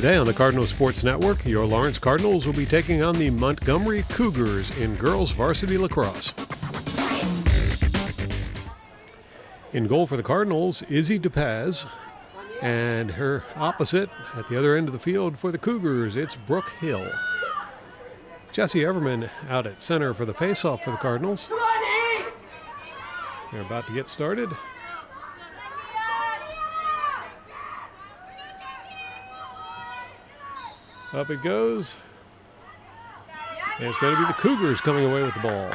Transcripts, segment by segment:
Today on the Cardinal Sports Network, your Lawrence Cardinals will be taking on the Montgomery Cougars in girls varsity lacrosse. In goal for the Cardinals, Izzy DePaz, and her opposite at the other end of the field for the Cougars, it's Brooke Hill. Jesse Everman out at center for the faceoff for the Cardinals. They're about to get started. Up it goes. And it's going to be the Cougars coming away with the ball.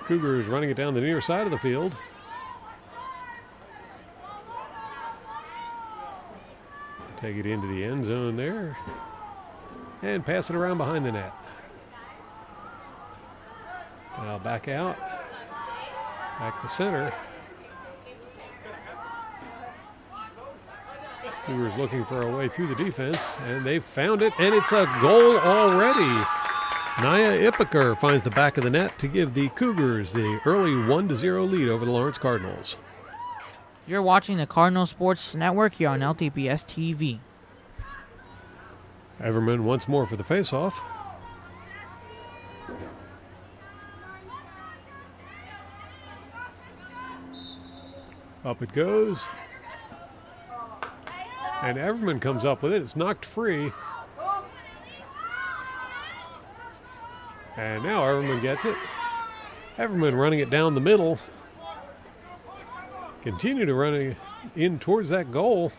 Cougars running it down the near side of the field. Take it into the end zone there. And pass it around behind the net. Now back out. Back to center. Cougars looking for a way through the defense, and they've found it, and it's a goal already. Naya Ippiker finds the back of the net to give the Cougars the early 1-0 lead over the Lawrence Cardinals. You're watching the Cardinal Sports Network here on LTPS TV. Everman once more for the faceoff. Up it goes. And Everman comes up with it. It's knocked free. And now Everman gets it. Everman running it down the middle. Continue to run it in towards that goal.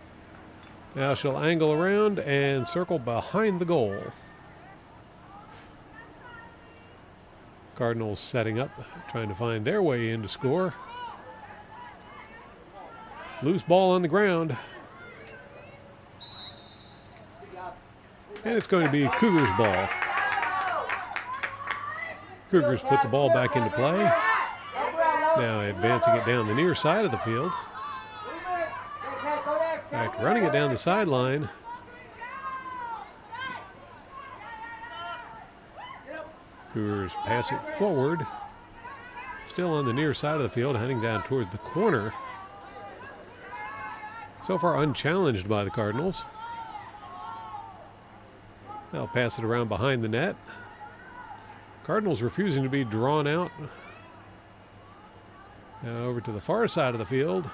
Now she'll angle around and circle behind the goal. Cardinals setting up, trying to find their way in to score. Loose ball on the ground. And it's going to be Cougars' ball. Cougars put the ball back into play. Now advancing it down the near side of the field. In fact, running it down the sideline. Cougars pass it forward. Still on the near side of the field, heading down towards the corner. So far unchallenged by the Cardinals. They'll pass it around behind the net. Cardinals refusing to be drawn out. Now over to the far side of the field.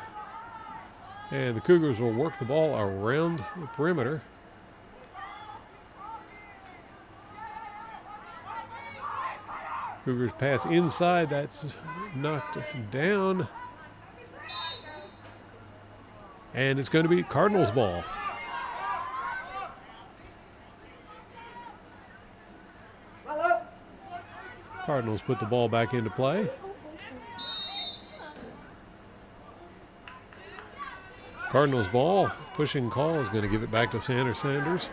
And the Cougars will work the ball around the perimeter. Cougars pass inside. That's knocked down. And it's going to be Cardinals' ball. Cardinals put the ball back into play. Cardinals ball, pushing call is going to give it back to Sanders.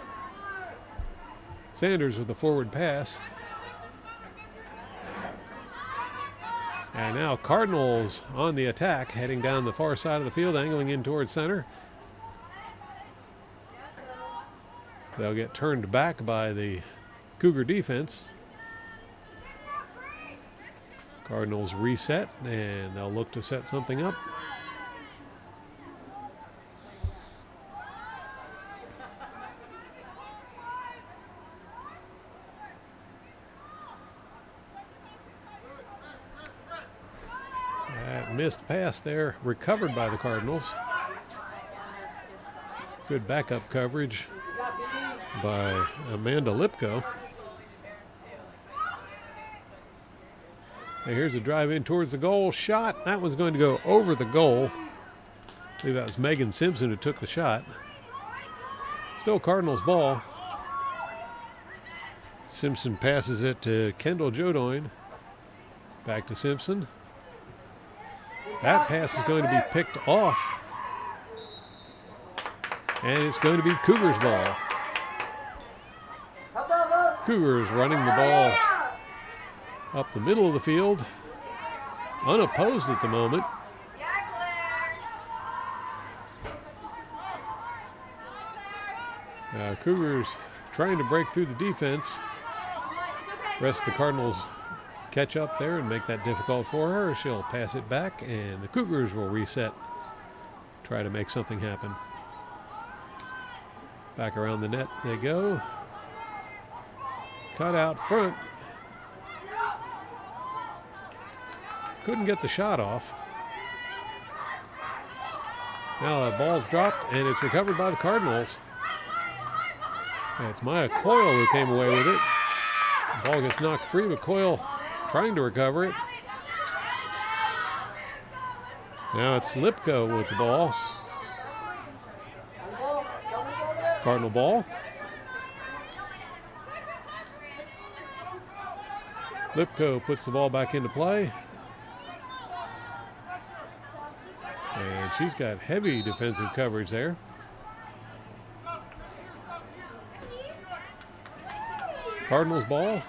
Sanders with the forward pass. And now Cardinals on the attack, heading down the far side of the field, angling in towards center. They'll get turned back by the Cougar defense. Cardinals reset, and they'll look to set something up. That missed pass there, recovered by the Cardinals. Good backup coverage by Amanda Lipko. And here's a drive in towards the goal. Shot. That one's going to go over the goal. I believe that was Megan Simpson who took the shot. Still Cardinals ball. Simpson passes it to Kendall Jodoin. Back to Simpson. That pass is going to be picked off. And it's going to be Cougars ball. Cougars running the ball up the middle of the field, unopposed at the moment. Cougars trying to break through the defense. Rest of the Cardinals catch up there and make that difficult for her. She'll pass it back, and the Cougars will reset, try to make something happen. Back around the net they go. Cut out front. Couldn't get the shot off. Now the ball's dropped, and it's recovered by the Cardinals. It's Maya Coyle who came away with it. The ball gets knocked free, but Coyle trying to recover it. Now it's Lipko with the ball. Cardinal ball. Lipko puts the ball back into play. And she's got heavy defensive coverage there. Cardinals ball.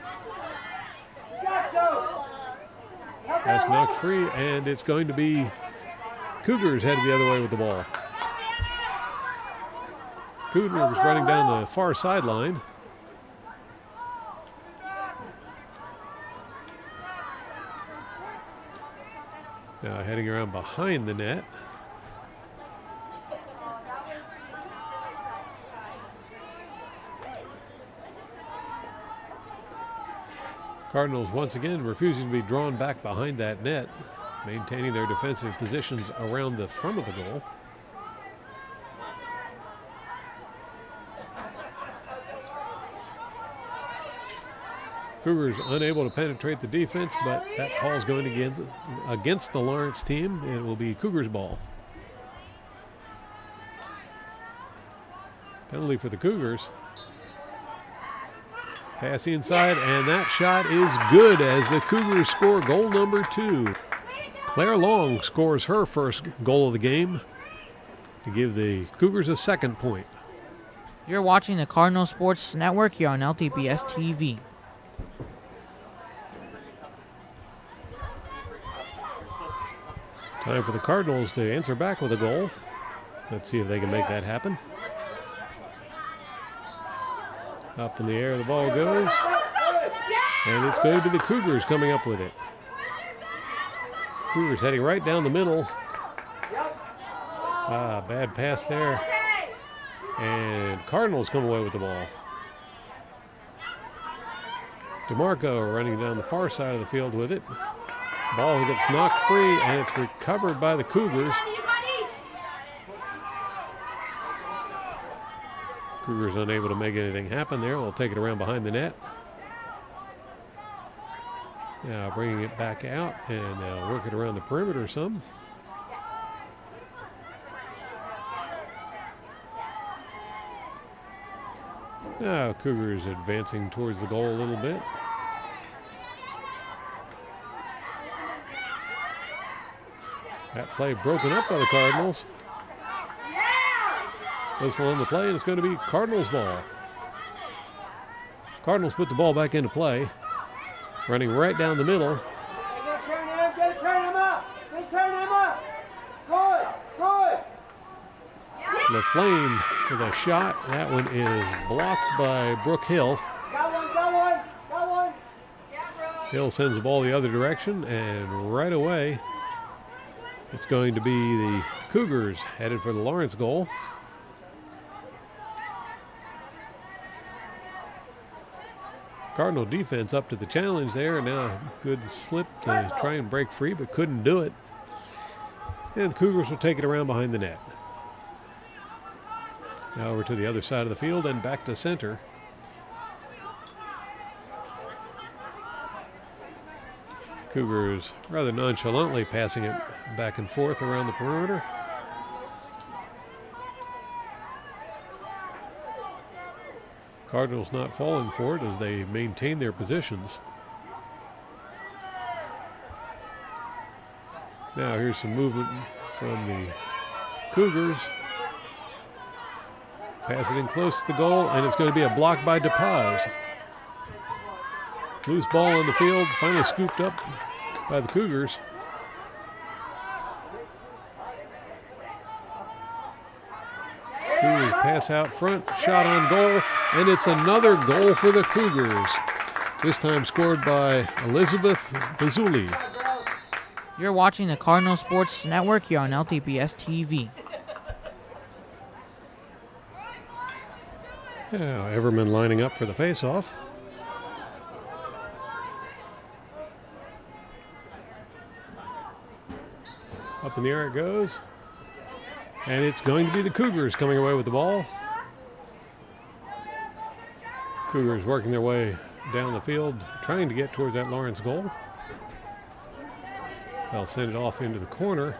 That's knocked free, and it's going to be Cougars headed the other way with the ball. Cougars running down the far sideline. Now heading around behind the net. Cardinals once again refusing to be drawn back behind that net, maintaining their defensive positions around the front of the goal. Cougars unable to penetrate the defense, but that call's going against the Lawrence team. It will be Cougars ball. Penalty for the Cougars. Pass inside, and that shot is good as the Cougars score goal number 2. Claire Long scores her first goal of the game to give the Cougars a second point. You're watching the Cardinal Sports Network here on LTPS TV. Time for the Cardinals to answer back with a goal. Let's see if they can make that happen. Up in the air the ball goes, and it's going to be the Cougars coming up with it. Cougars heading right down the middle. Bad pass there. And Cardinals come away with the ball. DeMarco running down the far side of the field with it. Ball gets knocked free, and it's recovered by the Cougars. Cougars unable to make anything happen there. We'll take it around behind the net. Now bringing it back out, and they'll work it around the perimeter some. Now Cougars advancing towards the goal a little bit. That play broken up by the Cardinals. Whistle on the play, and it's going to be Cardinals ball. Cardinals put the ball back into play. Running right down the middle. Turn him up. Good. LaFlame with a shot. That one is blocked by Brooke Hill. Got one. Hill sends the ball the other direction, and right away it's going to be the Cougars headed for the Lawrence goal. Cardinal defense up to the challenge there. Now good slip to try and break free, but couldn't do it. And the Cougars will take it around behind the net. Now over to the other side of the field and back to center. Cougars rather nonchalantly passing it back and forth around the perimeter. Cardinals not falling for it as they maintain their positions. Now here's some movement from the Cougars. Pass it in close to the goal, and it's going to be a block by DePaz. Loose ball on the field, finally scooped up by the Cougars. Cougars pass out front, shot on goal, and it's another goal for the Cougars. This time scored by Elizabeth Bazuli. You're watching the Cardinal Sports Network here on LTPS TV. Now Everman lining up for the faceoff. Up in the air it goes. And it's going to be the Cougars coming away with the ball. Cougars working their way down the field, trying to get towards that Lawrence goal. They'll send it off into the corner.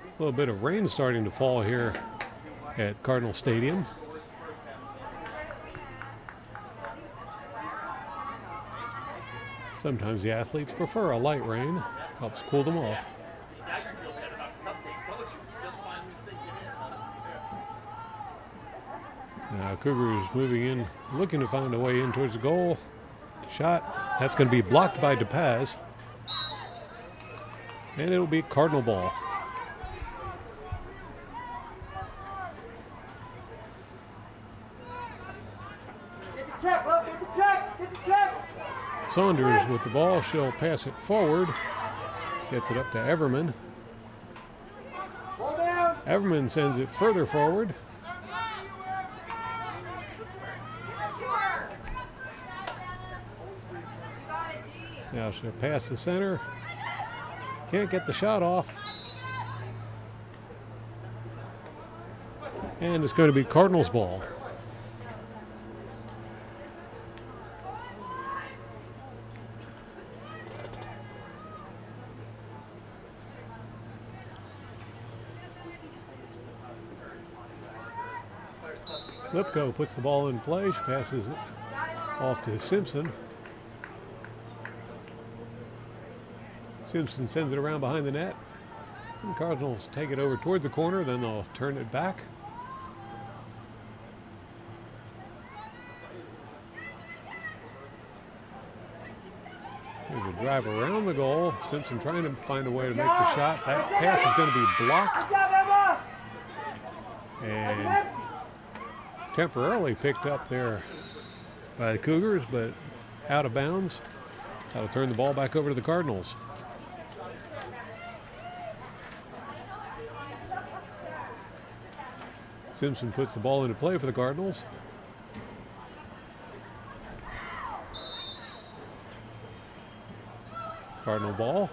A little bit of rain starting to fall here at Cardinal Stadium. Sometimes the athletes prefer a light rain, helps cool them off. Now Cougars moving in, looking to find a way in towards the goal. Shot, that's going to be blocked by DePaz. And it'll be Cardinal ball. Get the check, look, get the check, get the check. Saunders with the ball, she'll pass it forward. Gets it up to Everman. Ball down. Everman sends it further forward. Now she'll pass the center. Can't get the shot off. And it's going to be Cardinals ball. Lipko puts the ball in play. She passes it off to Simpson. Simpson sends it around behind the net. The Cardinals take it over towards the corner, then they'll turn it back. There's a drive around the goal. Simpson trying to find a way to make the shot. That pass is going to be blocked. Good job, Emma. And temporarily picked up there by the Cougars, but out of bounds. That'll turn the ball back over to the Cardinals. Simpson puts the ball into play for the Cardinals. Cardinal ball.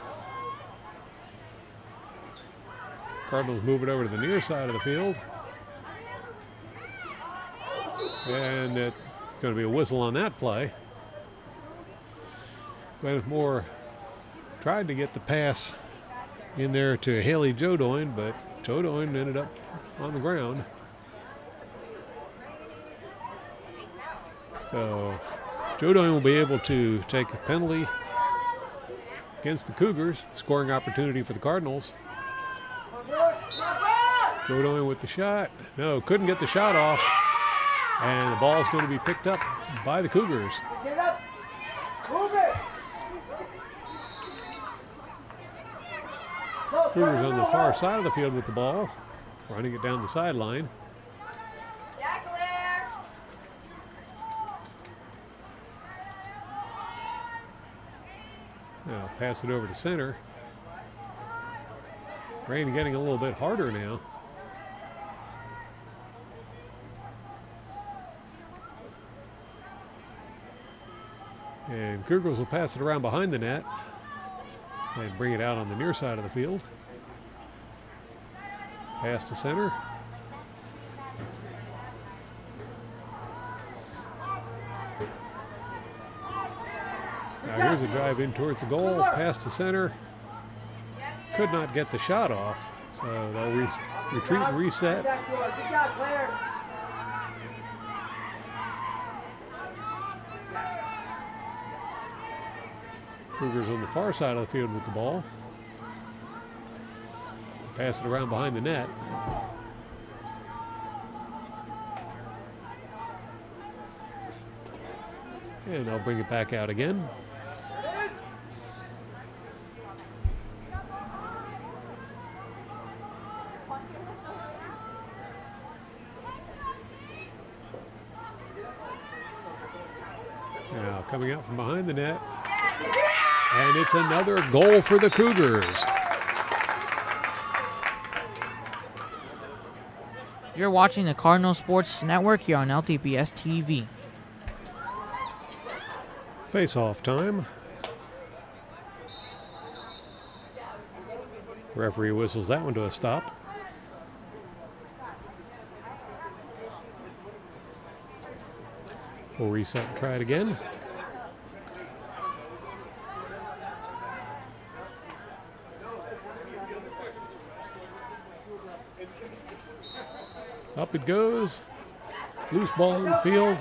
Cardinals move it over to the near side of the field. And it's going to be a whistle on that play. Gwyneth Moore tried to get the pass in there to Haley Jodoin, but Jodoin ended up on the ground. So Jodoin will be able to take a penalty against the Cougars, scoring opportunity for the Cardinals. Jodoin with the shot. No, couldn't get the shot off. And the ball is going to be picked up by the Cougars. Get up. Move it. Cougars on the far side of the field with the ball, running it down the sideline. Now pass it over to center. Rain getting a little bit harder now. And Cougars will pass it around behind the net and bring it out on the near side of the field. Pass to center. Now here's a drive in towards the goal. Pass to center. Could not get the shot off. So they'll retreat and reset. Good job, Claire. Cougars on the far side of the field with the ball. Pass it around behind the net. And they'll bring it back out again. Now coming out from behind the net. And it's another goal for the Cougars. You're watching the Cardinal Sports Network here on LTPS TV. Face-off time. Referee whistles that one to a stop. We'll reset and try it again. Up it goes. Loose ball in the field.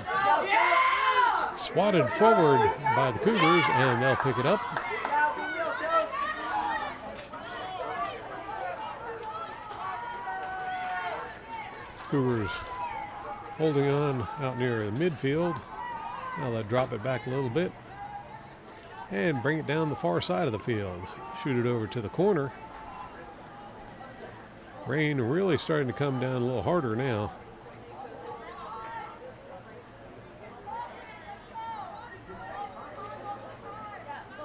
Swatted forward by the Cougars, and they'll pick it up. Cougars holding on out near the midfield. Now they'll drop it back a little bit and bring it down the far side of the field. Shoot it over to the corner. Rain really starting to come down a little harder now.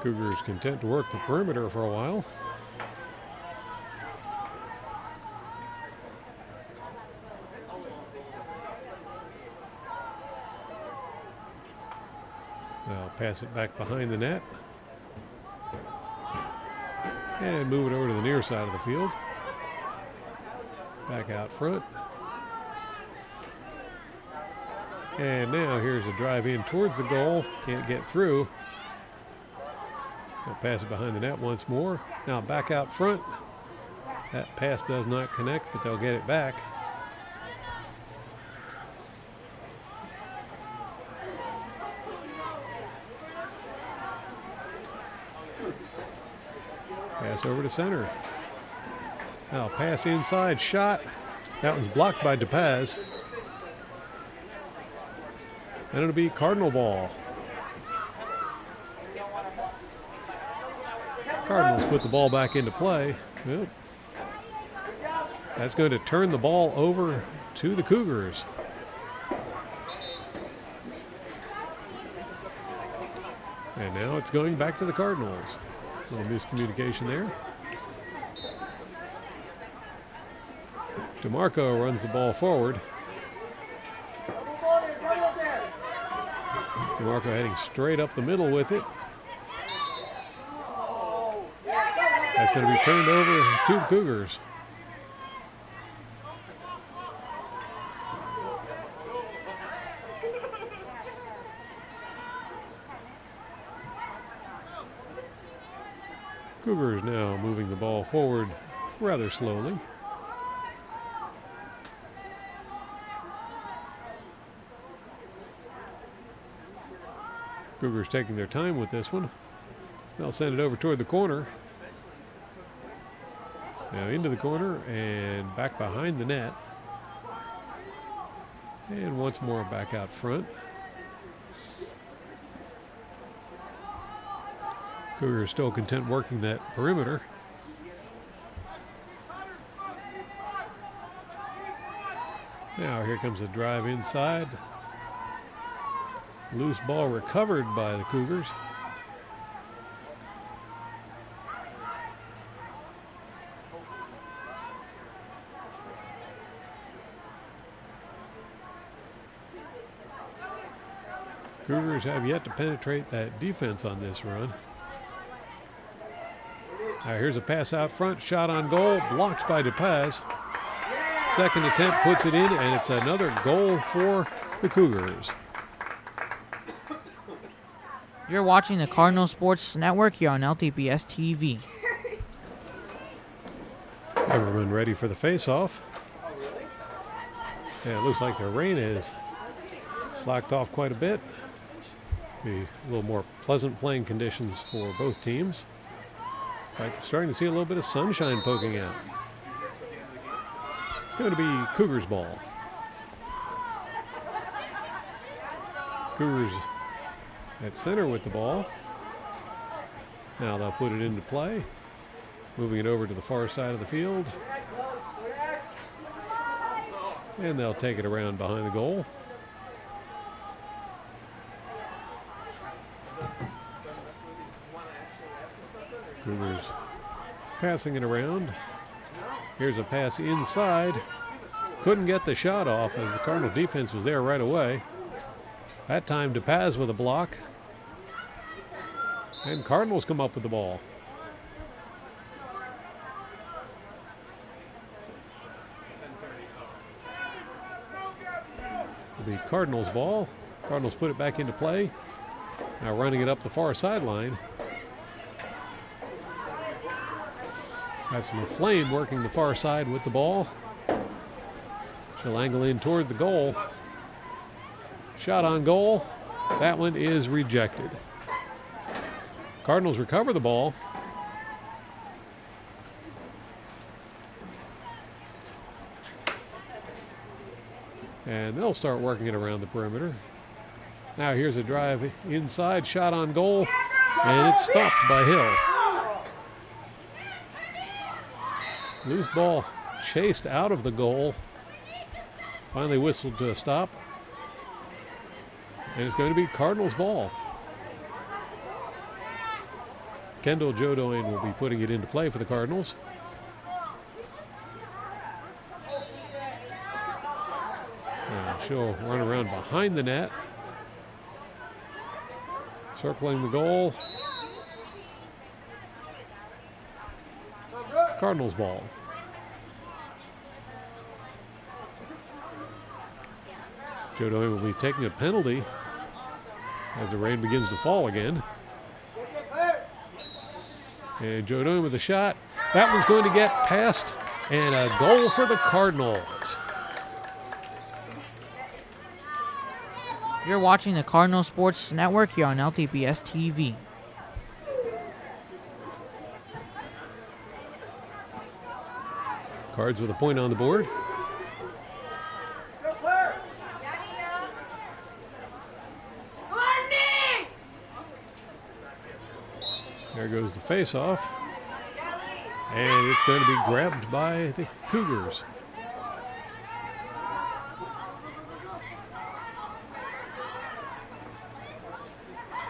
Cougars content to work the perimeter for a while. They'll pass it back behind the net and move it over to the near side of the field. Back out front. And now here's a drive in towards the goal. Can't get through. They'll pass it behind the net once more. Now back out front. That pass does not connect, but they'll get it back. Pass over to center. Now pass inside, shot. That one's blocked by DePaz. And it'll be Cardinal ball. Cardinals put the ball back into play. Well, that's going to turn the ball over to the Cougars. And now it's going back to the Cardinals. A little miscommunication there. DeMarco runs the ball forward. DeMarco heading straight up the middle with it. That's going to be turned over to the Cougars. Cougars now moving the ball forward rather slowly. Cougars taking their time with this one. They'll send it over toward the corner. Now into the corner and back behind the net. And once more back out front. Cougars still content working that perimeter. Now here comes a drive inside. Loose ball recovered by the Cougars. Cougars have yet to penetrate that defense on this run. Now here's a pass out front, shot on goal, blocked by DePaz. Second attempt puts it in, and it's another goal for the Cougars. You're watching the Cardinal Sports Network here on LTPS TV. Everyone ready for the face-off. Yeah, it looks like the rain has slacked off quite a bit. Be a little more pleasant playing conditions for both teams. In fact, starting to see a little bit of sunshine poking out. It's going to be Cougars ball. Cougars at center with the ball. Now they'll put it into play. Moving it over to the far side of the field. And they'll take it around behind the goal. Cougars passing it around. Here's a pass inside. Couldn't get the shot off as the Cardinal defense was there right away. That time DePaz with a block. And Cardinals come up with the ball. It'll be Cardinals ball. Cardinals put it back into play. Now running it up the far sideline. That's McFlame working the far side with the ball. She'll angle in toward the goal. Shot on goal. That one is rejected. Cardinals recover the ball. And they'll start working it around the perimeter. Now here's a drive inside, shot on goal, and it's stopped by Hill. Loose ball chased out of the goal. Finally whistled to a stop. And it's going to be Cardinals ball. Kendall Jodoin will be putting it into play for the Cardinals. Now she'll run around behind the net. Circling the goal. Cardinals ball. Jodoin will be taking a penalty as the rain begins to fall again. And Jodoin with a shot. That one's going to get past, and a goal for the Cardinals. You're watching the Cardinal Sports Network here on LTPS TV. Cards with a point on the board. There goes the face-off. And it's going to be grabbed by the Cougars.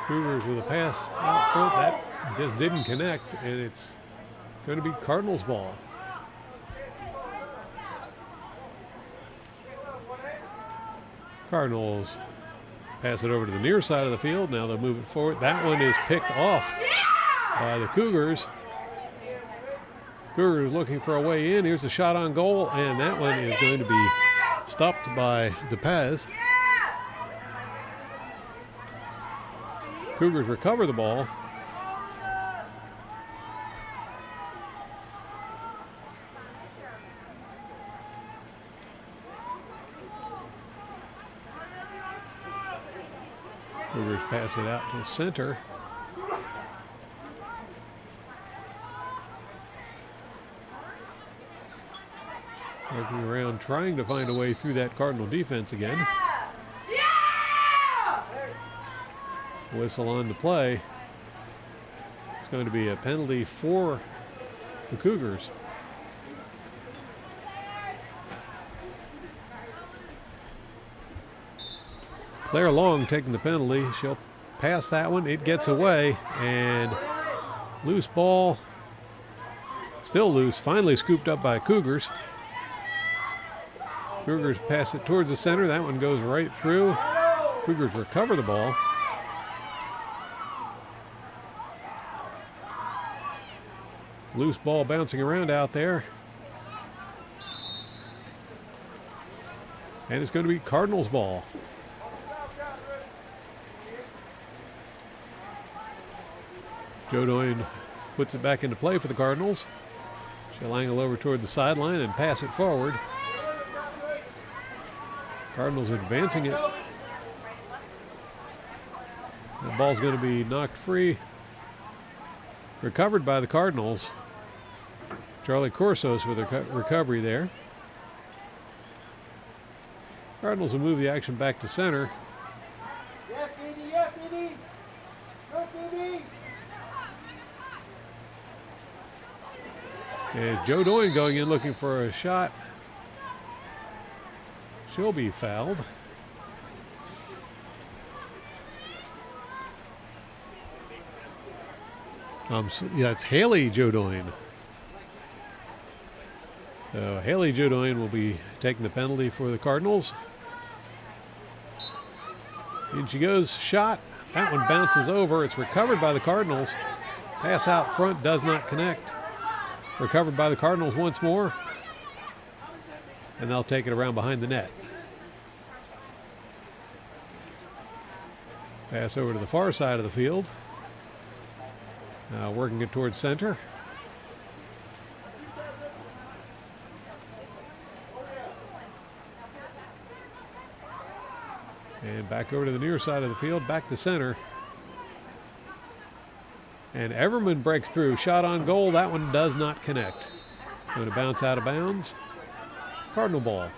Cougars with a pass out front. That just didn't connect, and it's going to be Cardinals ball. Cardinals pass it over to the near side of the field. Now they'll move it forward. That one is picked off by the Cougars. Cougars looking for a way in. Here's a shot on goal, and that one is going to be stopped by DePaz. Cougars recover the ball. Cougars pass it out to the center. Working around, trying to find a way through that Cardinal defense again. Whistle on to play. It's going to be a penalty for the Cougars. Claire Long taking the penalty. She'll pass that one. It gets away, and loose ball. Still loose. Finally scooped up by Cougars. Cougars pass it towards the center. That one goes right through. Cougars recover the ball. Loose ball bouncing around out there. And it's going to be Cardinals ball. Jodoin puts it back into play for the Cardinals. She'll angle over toward the sideline and pass it forward. Cardinals advancing it. The ball's going to be knocked free. Recovered by the Cardinals. Charlie Corsos with a recovery there. Cardinals will move the action back to center. Go, CD. And Joe Doyne going in looking for a shot. She'll be fouled. Yeah, it's Haley Joe Doyne. So Haley Joe Doyne will be taking the penalty for the Cardinals. In she goes, shot. That one bounces over. It's recovered by the Cardinals. Pass out front does not connect. Recovered by the Cardinals once more. And they'll take it around behind the net. Pass over to the far side of the field. Now working it towards center. And back over to the near side of the field, back to center. And Everman breaks through, shot on goal. That one does not connect. Going to bounce out of bounds. Cardinal ball.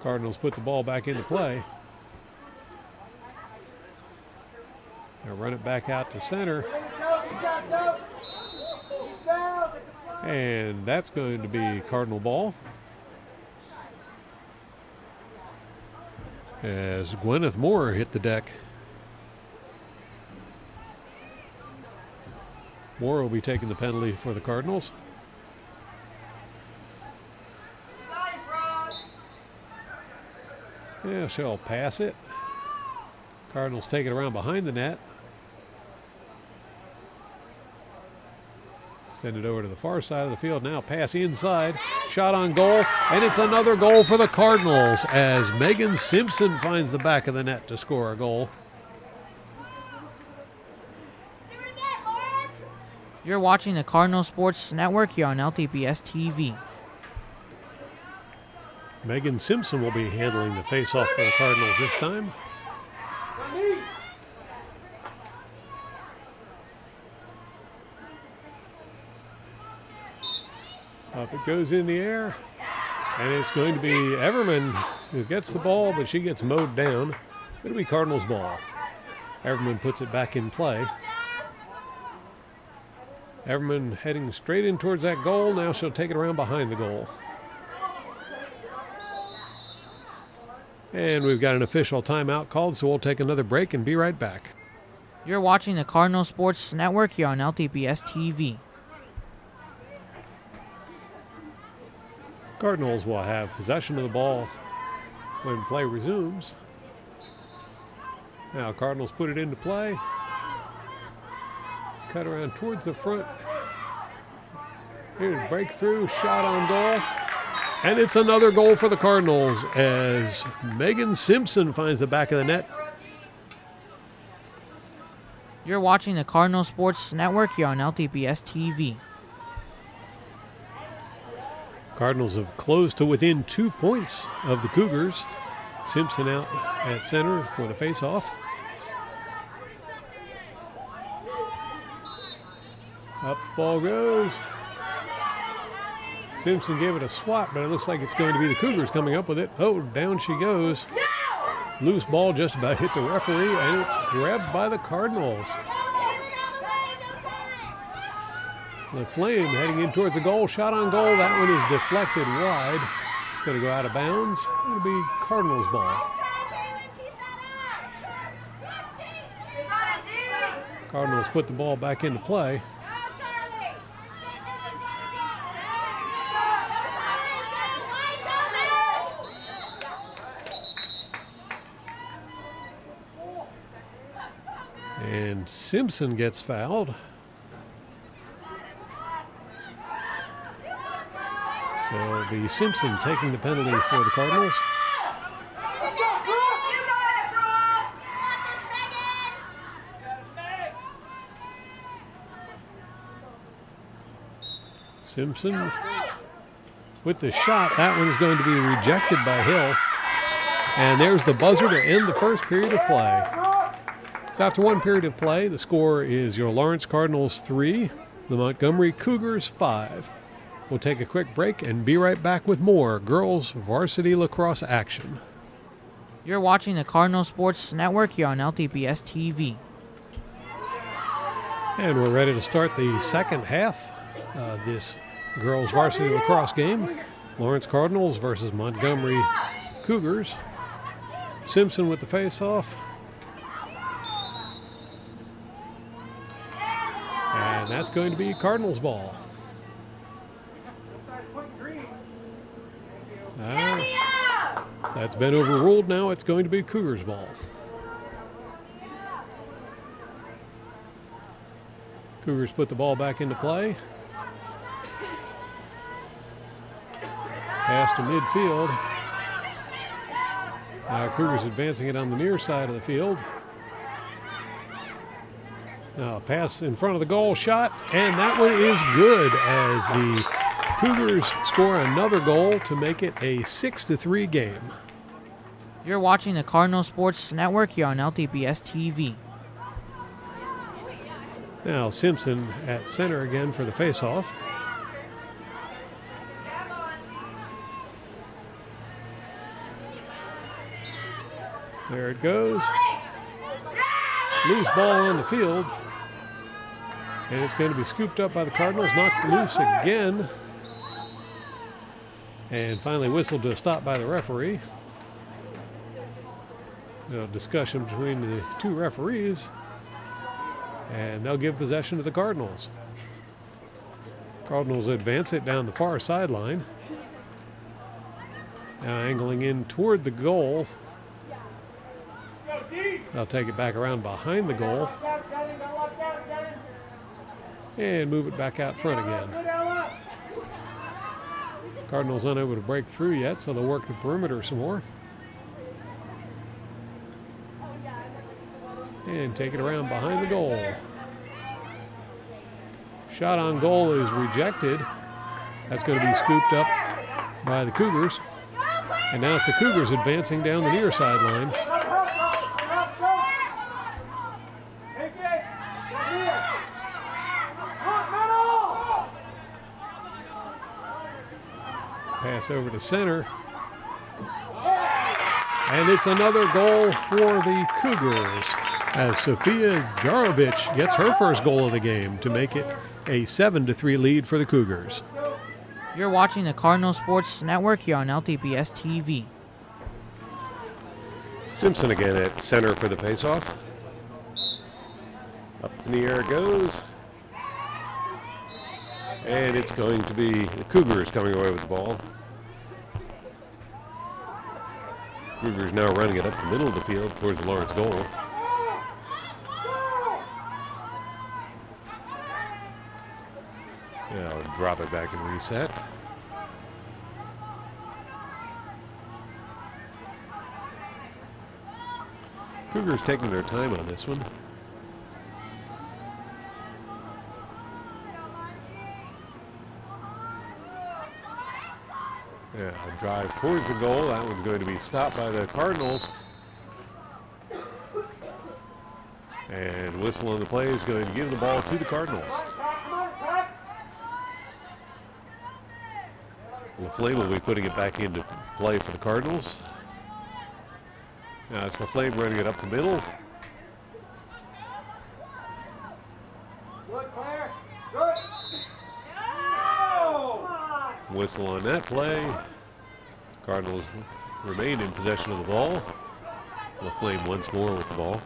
Cardinals put the ball back into play. They'll run it back out to center. And that's going to be Cardinal ball. As Gwyneth Moore hit the deck. Moore will be taking the penalty for the Cardinals. Yeah, she'll pass it. Cardinals take it around behind the net. Send it over to the far side of the field. Now pass inside. Shot on goal. And it's another goal for the Cardinals as Megan Simpson finds the back of the net to score a goal. You're watching the Cardinal Sports Network here on LTPS TV. Megan Simpson will be handling the faceoff for the Cardinals this time. Up it goes in the air, and it's going to be Everman who gets the ball, but she gets mowed down. It'll be Cardinals ball. Everman puts it back in play. Everman heading straight in towards that goal. Now she'll take it around behind the goal. And we've got an official timeout called, so we'll take another break and be right back. You're watching the Cardinal Sports Network here on LTPS TV. Cardinals will have possession of the ball when play resumes. Now Cardinals put it into play. Cut around towards the front. Here's a breakthrough, shot on goal. And it's another goal for the Cardinals as Megan Simpson finds the back of the net. You're watching the Cardinal Sports Network here on LTPS TV. Cardinals have closed to within 2 points of the Cougars. Simpson out at center for the faceoff. Up the ball goes. Simpson gave it a swat, but it looks like it's going to be the Cougars coming up with it. Oh, down she goes. Loose ball just about hit the referee, and it's grabbed by the Cardinals. The Flame heading in towards the goal. Shot on goal. That one is deflected wide. It's going to go out of bounds. It'll be Cardinals ball. Cardinals put the ball back into play. And Simpson gets fouled. So it'll be Simpson taking the penalty for the Cardinals. Simpson with the shot. That one is going to be rejected by Hill. And there's the buzzer to end the first period of play. So after one period of play, the score is your Lawrence Cardinals 3, the Montgomery Cougars 5. We'll take a quick break and be right back with more girls varsity lacrosse action. You're watching the Cardinal Sports Network here on LTPS TV. And we're ready to start the second half of this girls varsity lacrosse game. Lawrence Cardinals versus Montgomery Cougars. Simpson with the face-off. And that's going to be Cardinals ball. That's been overruled now. It's going to be Cougars ball. Cougars put the ball back into play. Pass to midfield. Now Cougars advancing it on the near side of the field. Now a pass in front of the goal, shot, and that one is good as the Cougars score another goal to make it a 6-3 game. You're watching the Cardinal Sports Network here on LTPS TV. Now Simpson at center again for the faceoff. There it goes. Loose ball on the field. And it's going to be scooped up by the Cardinals, knocked loose again. And finally whistled to a stop by the referee. Discussion between the two referees. And they'll give possession to the Cardinals. Cardinals advance it down the far sideline. Now angling in toward the goal. They'll take it back around behind the goal. And move it back out front again. Cardinals unable to break through yet, so they'll work the perimeter some more. And take it around behind the goal. Shot on goal is rejected. That's going to be scooped up by the Cougars. And now it's the Cougars advancing down the near sideline. Pass over to center. And it's another goal for the Cougars as Sophia Jarovic gets her first goal of the game to make it a 7-3 lead for the Cougars. You're watching the Cardinal Sports Network here on LTPS TV. Simpson again at center for the faceoff. Up in the air it goes. And it's going to be the Cougars coming away with the ball. Cougars now running it up the middle of the field towards the Lawrence goal. Now drop it back and reset. Cougars taking their time on this one. Yeah, a drive towards the goal. That one's going to be stopped by the Cardinals. And whistle on the play is going to give the ball to the Cardinals. LaFlame will be putting it back into play for the Cardinals. Now it's LaFlame running it up the middle. Whistle on that play. Cardinals remain in possession of the ball. LaFlame once more with the ball.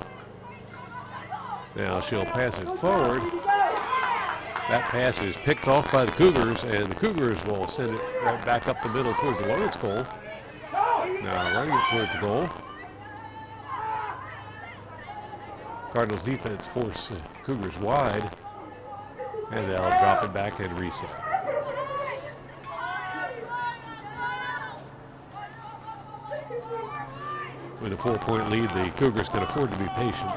Now she'll pass it forward. That pass is picked off by the Cougars, and the Cougars will send it right back up the middle towards the Lawrence goal. Now running it towards the goal. Cardinals defense force Cougars wide, and they'll drop it back and reset. With a 4-point lead, the Cougars can afford to be patient.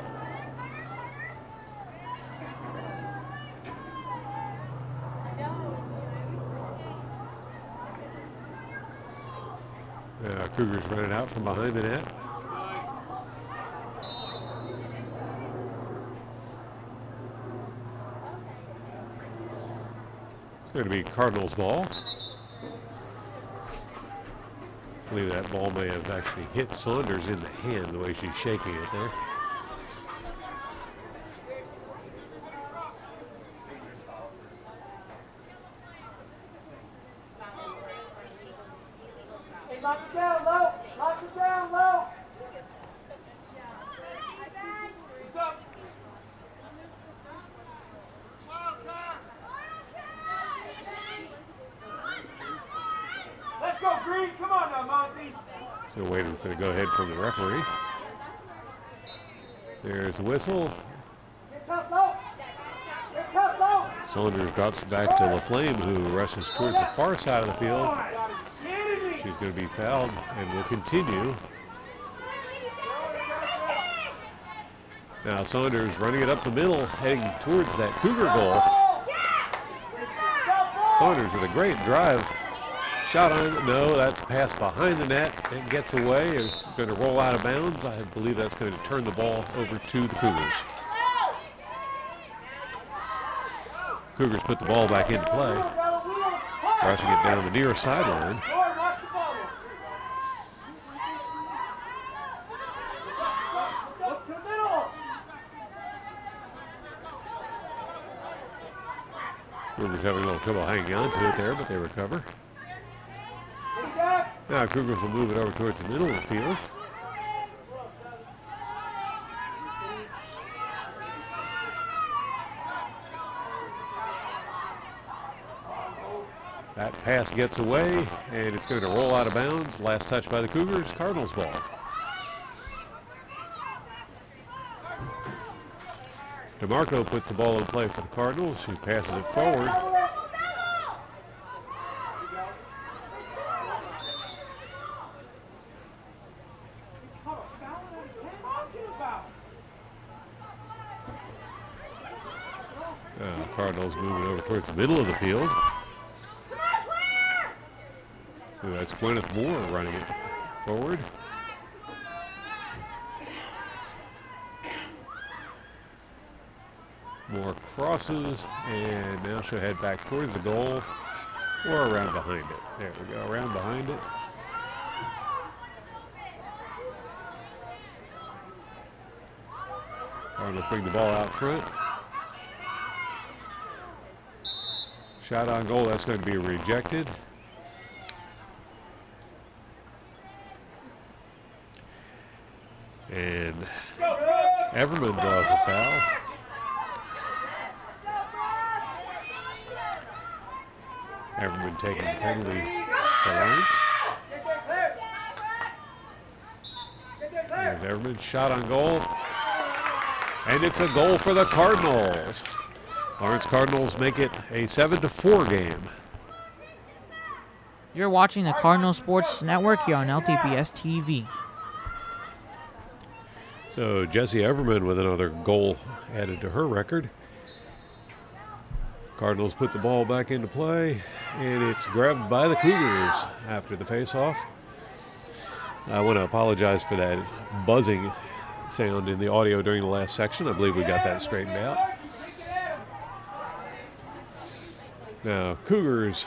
Cougars running out from behind the net. It's going to be Cardinals ball. I believe that ball may have actually hit Saunders in the hand the way she's shaking it there. Hey, lock it down low. Lock it down low. What's up? Let's go, Green. Come on now, Monty. Still waiting for the go-ahead from the referee. There's the whistle. Get tough low. Get tough low. Saunders drops it back to LaFlame, who rushes towards the far side of the field. She's going to be fouled and will continue. Now Saunders running it up the middle, heading towards that Cougar goal. Saunders with a great drive. Shot on, no, that's passed behind the net. It gets away. It's going to roll out of bounds. I believe that's going to turn the ball over to the Cougars. Cougars put the ball back into play. Rushing it down the near sideline. Cougars having a little trouble hanging on to it there, but they recover. Now Cougars will move it over towards the middle of the field. That pass gets away, and it's going to roll out of bounds. Last touch by the Cougars, Cardinals ball. DeMarco puts the ball in play for the Cardinals. She passes it forward. Cardinals moving over towards the middle of the field. So that's Gwyneth Moore running it forward. Moore crosses, and now she'll head back towards the goal or around behind it. There we go, around behind it. Cardinals bring the ball out front. Shot on goal, that's going to be rejected. And Everman draws a foul. Everman taking the penalty for Lawrence. There's Everman, shot on goal. And it's a goal for the Cardinals. Lawrence Cardinals make it a 7-4 game. You're watching the Cardinal Sports Network here on LTPS TV. So Jessie Everman with another goal added to her record. Cardinals put the ball back into play, and it's grabbed by the Cougars after the faceoff. I want to apologize for that buzzing sound in the audio during the last section. I believe we got that straightened out. Now, Cougars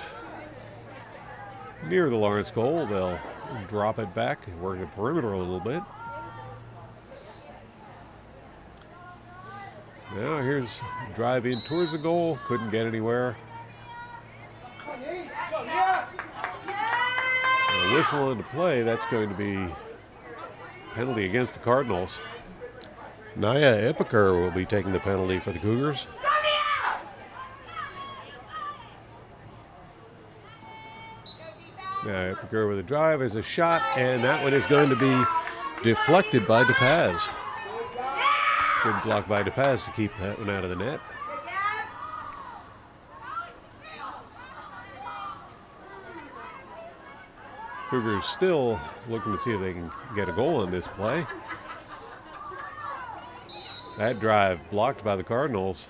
near the Lawrence goal. They'll drop it back and work the perimeter a little bit. Now here's drive in towards the goal. Couldn't get anywhere. A whistle on the play. That's going to be penalty against the Cardinals. Naya Ippiker will be taking the penalty for the Cougars. Now Ippiker with a drive is a shot, and that one is going to be deflected by DePaz. Good block by DePaz to keep that one out of the net. Cougars still looking to see if they can get a goal on this play. That drive blocked by the Cardinals.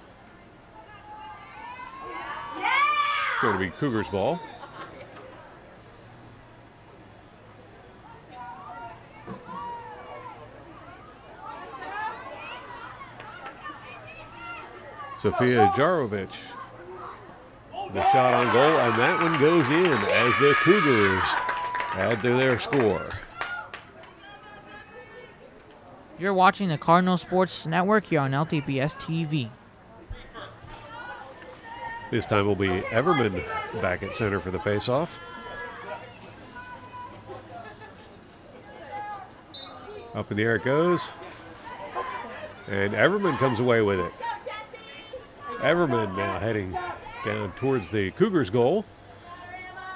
Going to be Cougars ball. Sofia Jarovic The shot on goal, and that one goes in as the Cougars add to their score. You're watching the Cardinal Sports Network here on LTPS TV. This time will be Everman back at center for the faceoff. Up in the air it goes. And Everman comes away with it. Everman now heading down towards the Cougars' goal.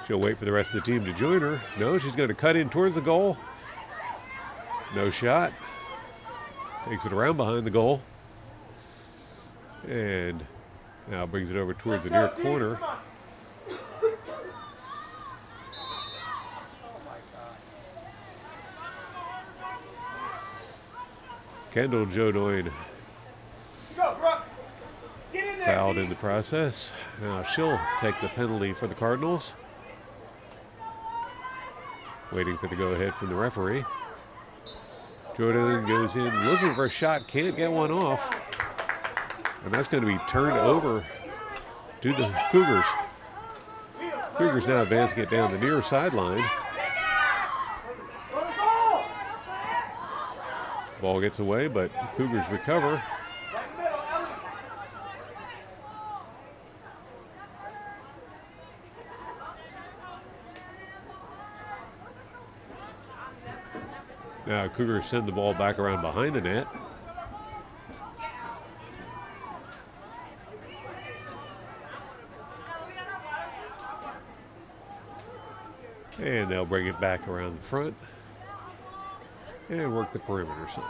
She'll wait for the rest of the team to join her. No, she's going to cut in towards the goal. No shot. Takes it around behind the goal. And now brings it over towards the near corner. Kendall Jodoin fouled in the process. Now she'll take the penalty for the Cardinals. Waiting for the go-ahead from the referee. Jodoin goes in looking for a shot, can't get one off. And that's going to be turned over to the Cougars. Cougars now advancing it down the near sideline. Ball gets away, but Cougars recover. Now Cougars send the ball back around behind the net. And they'll bring it back around the front and work the perimeter some.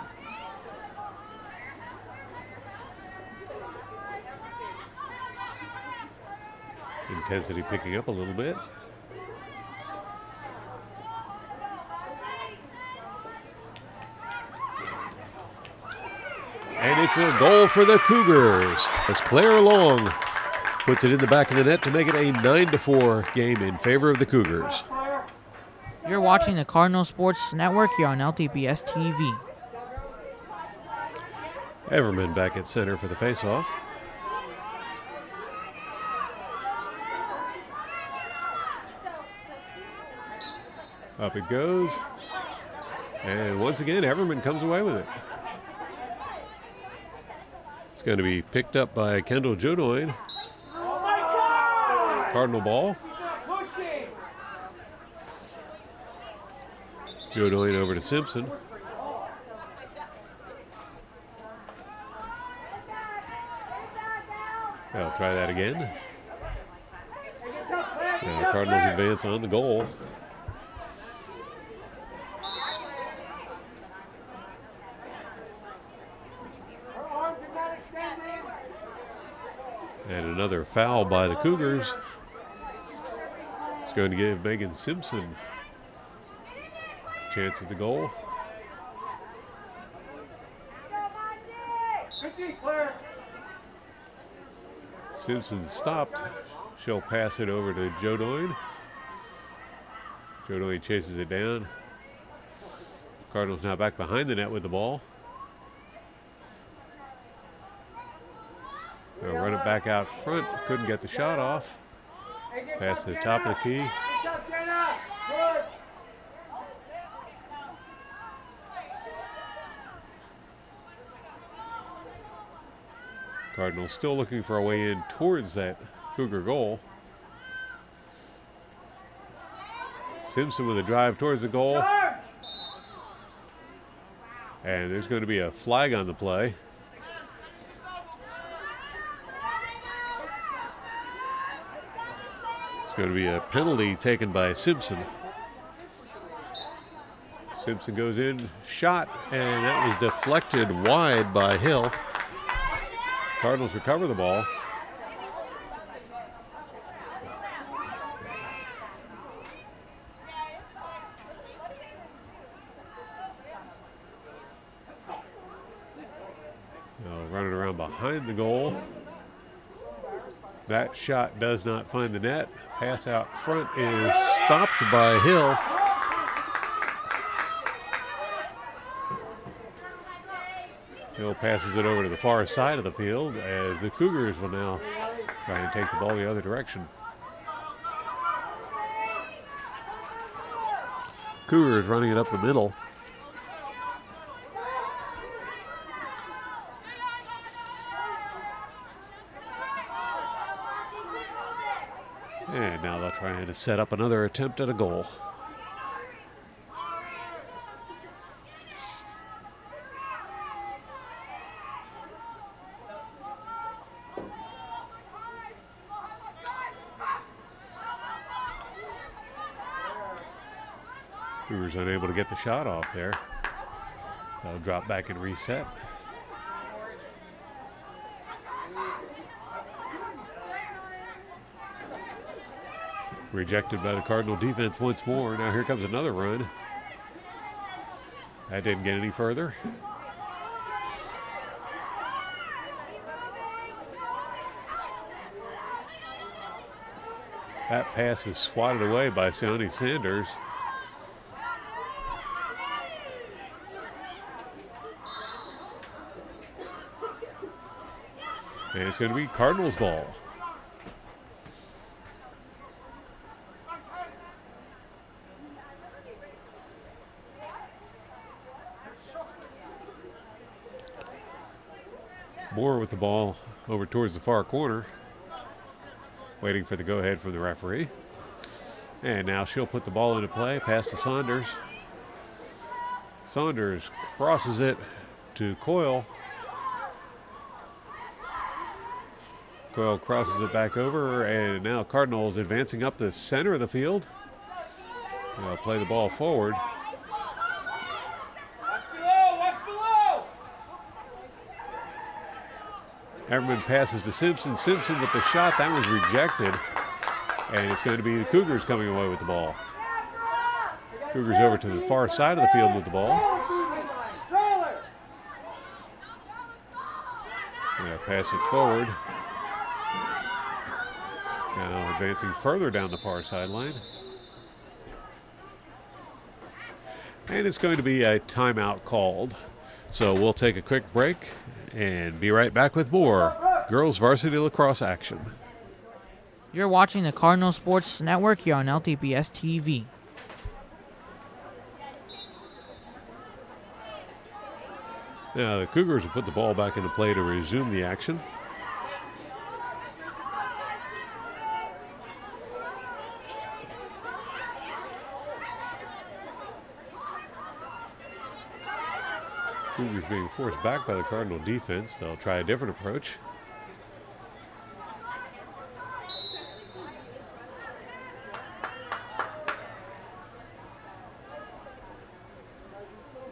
Intensity picking up a little bit. And it's a goal for the Cougars as Claire Long puts it in the back of the net to make it a 9-4 game in favor of the Cougars. You're watching the Cardinal Sports Network here on LTPS TV. Everman back at center for the faceoff. Up it goes. And once again, Everman comes away with it. It's going to be picked up by Kendall Jodoin. Cardinal ball. Jodoin over to Simpson. They'll try that again. Now the Cardinals advance on the goal. And another foul by the Cougars. It's going to give Megan Simpson a chance at the goal. Simpson stopped. She'll pass it over to Jodoin. Jodoin chases it down. Cardinals now back behind the net with the ball. They'll run it back out front. Couldn't get the shot off. Pass to the top of the key. Cardinals still looking for a way in towards that Cougar goal. Simpson with a drive towards the goal. And there's going to be a flag on the play. It's going to be a penalty taken by Simpson. Simpson goes in, shot, and that was deflected wide by Hill. Cardinals recover the ball. They'll run it around behind the goal. That shot does not find the net. Pass out front is stopped by Hill. Hill passes it over to the far side of the field as the Cougars will now Trying to take the ball the other direction. Cougars running it up the middle. And now they're trying to set up another attempt at a goal. Cougars unable to get the shot off there. They'll drop back and reset. Rejected by the Cardinal defense once more. Now here comes another run. That didn't get any further. That pass is swatted away by Sonny Sanders. And it's going to be Cardinals ball. Moore with the ball over towards the far corner, waiting for the go-ahead from the referee. And now she'll put the ball into play, pass to Saunders. Saunders crosses it to Coyle. Coyle crosses it back over, and now Cardinals advancing up the center of the field. They'll play the ball forward. Watch below! Everman passes to Simpson. Simpson with the shot. That was rejected. And it's going to be the Cougars coming away with the ball. Cougars over to the far side of the field with the ball. They'll pass it forward. Now advancing further down the far sideline. And it's going to be a timeout called. So we'll take a quick break and be right back with more girls varsity lacrosse action. You're watching the Cardinal Sports Network here on LTPS TV. Now the Cougars will put the ball back into play to resume the action. Cougars being forced back by the Cardinal defense. They'll try a different approach.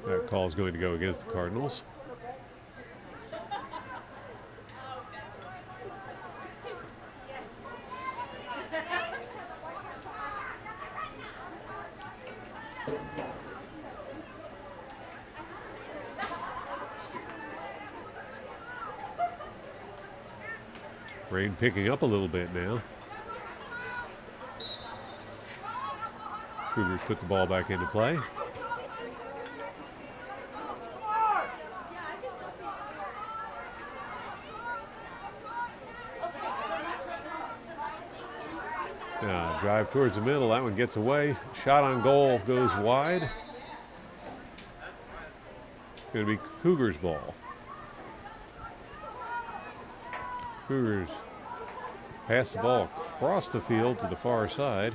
That call is going to go against the Cardinals. Rain picking up a little bit now. Cougars put the ball back into play. Now drive towards the middle. That one gets away. Shot on goal goes wide. Going to be Cougars ball. Cougars pass the ball across the field to the far side.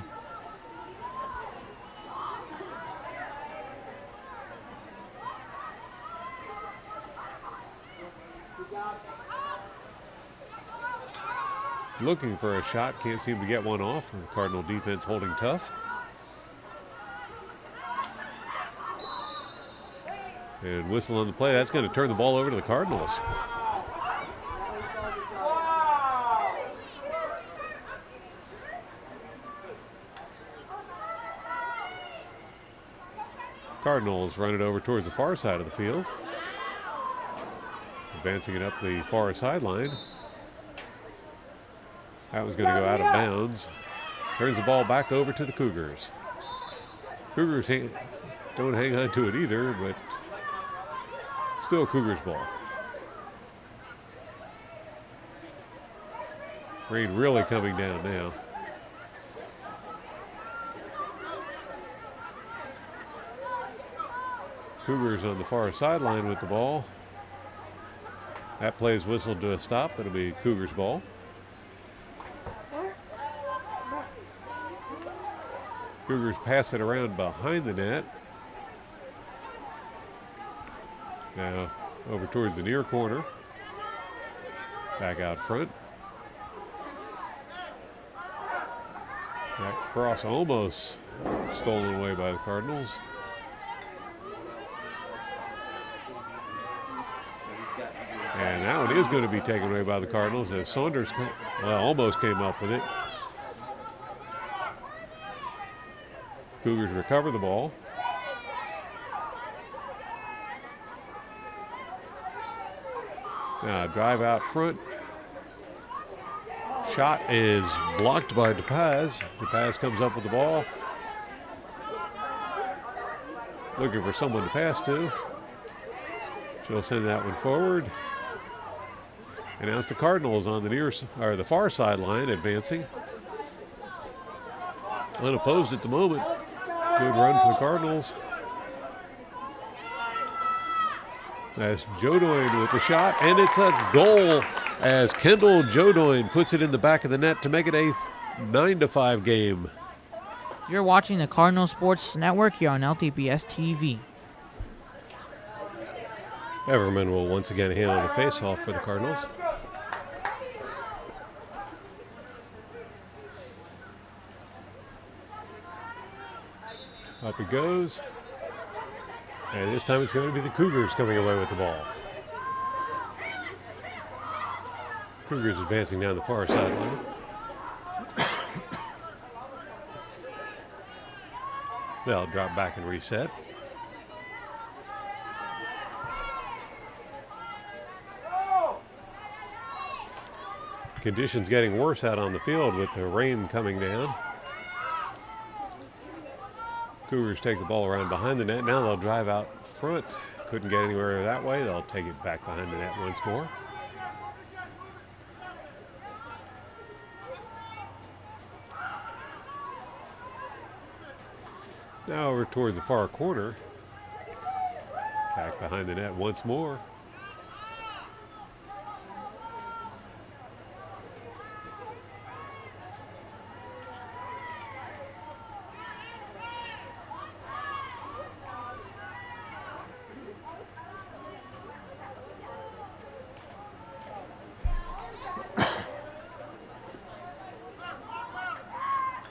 Looking for a shot, can't seem to get one off. The Cardinal defense holding tough. And whistle on the play. That's going to turn the ball over to the Cardinals. Cardinals run it over towards the far side of the field. Advancing it up the far sideline. That was going to go out of bounds. Turns the ball back over to the Cougars. Cougars don't hang on to it either, but still Cougars ball. Rain really coming down now. Cougars on the far sideline with the ball. That play is whistled to a stop. It'll be Cougars ball. Cougars pass it around behind the net. Now over towards the near corner. Back out front. That cross almost stolen away by the Cardinals. And that one is going to be taken away by the Cardinals as Saunders almost came up with it. Cougars recover the ball. Now drive out front. Shot is blocked by DePaz. DePaz comes up with the ball. Looking for someone to pass to. She'll send that one forward. And now it's the Cardinals on the far sideline advancing. Unopposed at the moment. Good run for the Cardinals. That's Jodoin with the shot, and it's a goal as Kendall Jodoin puts it in the back of the net to make it a 9-5 game. You're watching the Cardinal Sports Network here on LTPS TV. Everman will once again handle the faceoff for the Cardinals. Up it goes. And this time it's going to be the Cougars coming away with the ball. Cougars advancing down the far sideline. They'll drop back and reset. Conditions getting worse out on the field with the rain coming down. Cougars take the ball around behind the net. Now they'll drive out front. Couldn't get anywhere that way. They'll take it back behind the net once more. Now over towards the far corner. Back behind the net once more.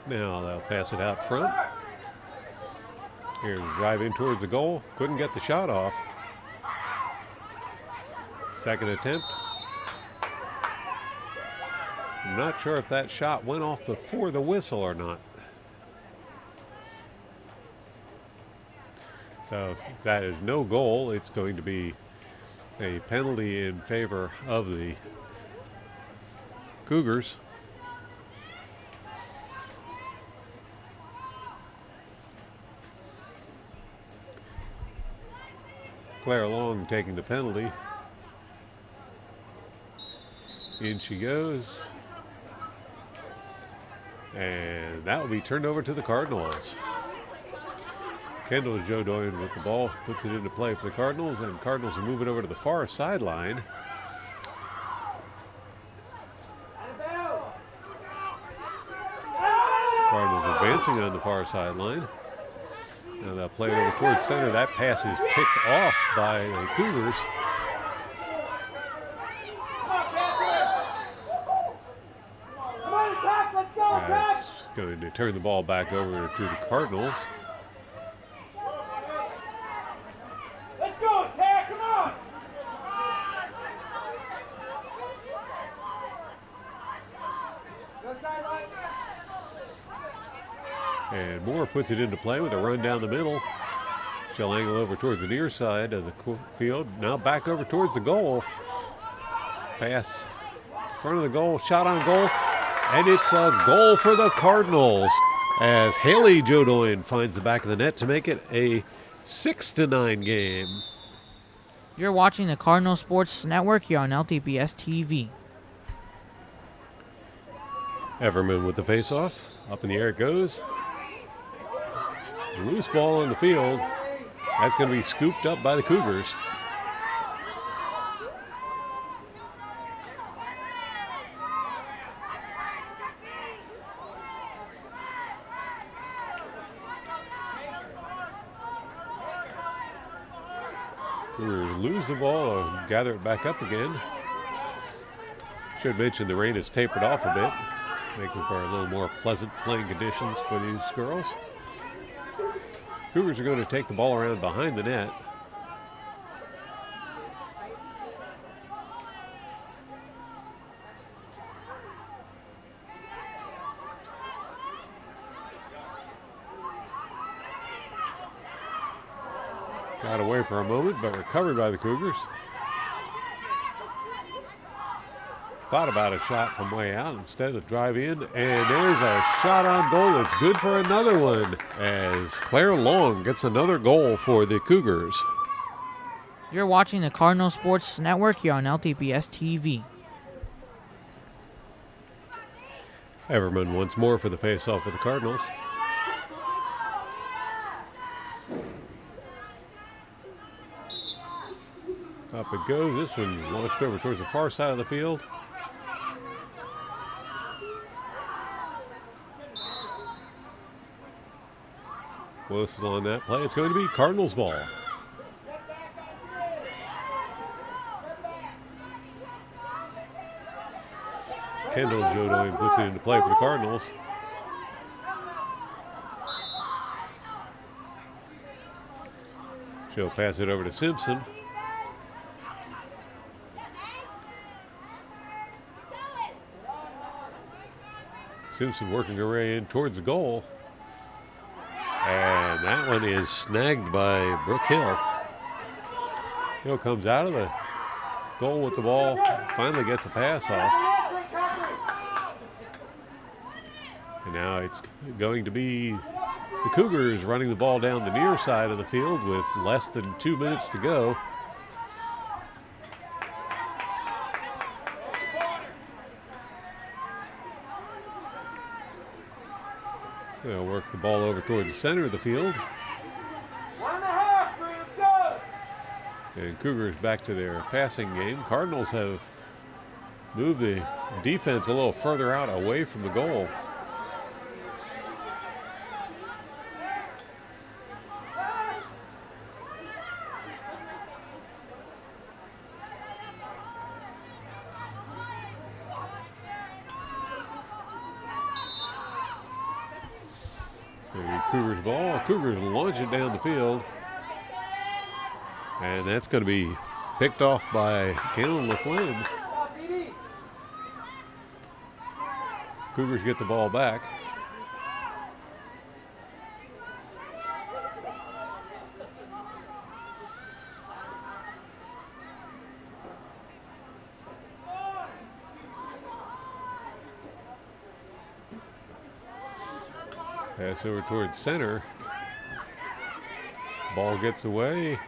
Now they'll pass it out front. Here's drive in towards the goal. Couldn't get the shot off. Second attempt. I'm not sure if that shot went off before the whistle or not. So if that is no goal. It's going to be a penalty in favor of the Cougars. Claire Long taking the penalty. In she goes. And that will be turned over to the Cardinals. Kendall Jodoin with the ball, puts it into play for the Cardinals, and Cardinals will move it over to the far sideline. Cardinals advancing on the far sideline. Now they'll play it over towards center. That pass is picked off by the Cougars. That's going to turn the ball back over to the Cardinals. Let's go, Tara, come on! Go sideline. And Moore puts it into play with a run down the middle. She'll angle over towards the near side of the field. Now back over towards the goal. Pass in front of the goal, shot on goal. And it's a goal for the Cardinals as Haley Jodoin finds the back of the net to make it a 6-9 game. You're watching the Cardinal Sports Network here on LTPS TV. Everman with the face-off. Up in the air it goes. Loose ball on the field. That's going to be scooped up by the Cougars. Cougars lose the ball and gather it back up again. Should mention the rain has tapered off a bit, making for a little more pleasant playing conditions for these girls. Cougars are going to take the ball around behind the net. Got away for a moment, but recovered by the Cougars. Thought about a shot from way out instead of drive in, and there's a shot on goal. It's good for another one as Claire Long gets another goal for the Cougars. You're watching the Cardinal Sports Network here on LTPS TV. Everman once more for the face-off with the Cardinals. Up it goes. This one launched over towards the far side of the field. Whistle on that play. It's going to be Cardinals ball. Kendall Jodoin puts it into play for the Cardinals. She'll pass it over to Simpson. Simpson working her way in towards the goal. And that one is snagged by Brooke Hill. Hill comes out of the goal with the ball, finally gets a pass off. And now it's going to be the Cougars running the ball down the near side of the field with less than 2 minutes to go. They'll work the ball over towards the center of the field. 1.5, let's go! And Cougars back to their passing game. Cardinals have moved the defense a little further out away from the goal. Cougars ball. Cougars launch it down the field. And that's going to be picked off by Kaylin LaFlynn. Cougars get the ball back. Pass over towards center. Ball gets away.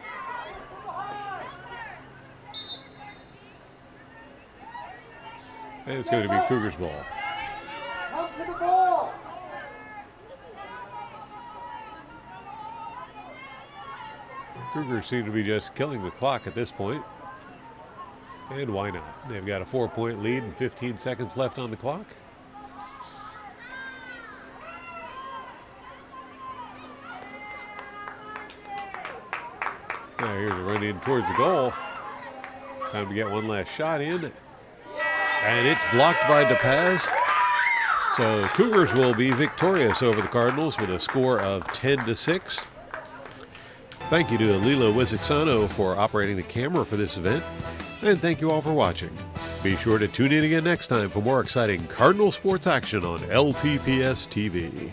And it's going to be Cougars ball. Come to the ball! Cougars seem to be just killing the clock at this point. And why not? They've got a 4-point lead and 15 seconds left on the clock. Now here's a run in towards the goal. Time to get one last shot in. And it's blocked by DePaz. So Cougars will be victorious over the Cardinals with a score of 10-6. Thank you to Alila Wisiksano for operating the camera for this event. And thank you all for watching. Be sure to tune in again next time for more exciting Cardinal sports action on LTPS TV.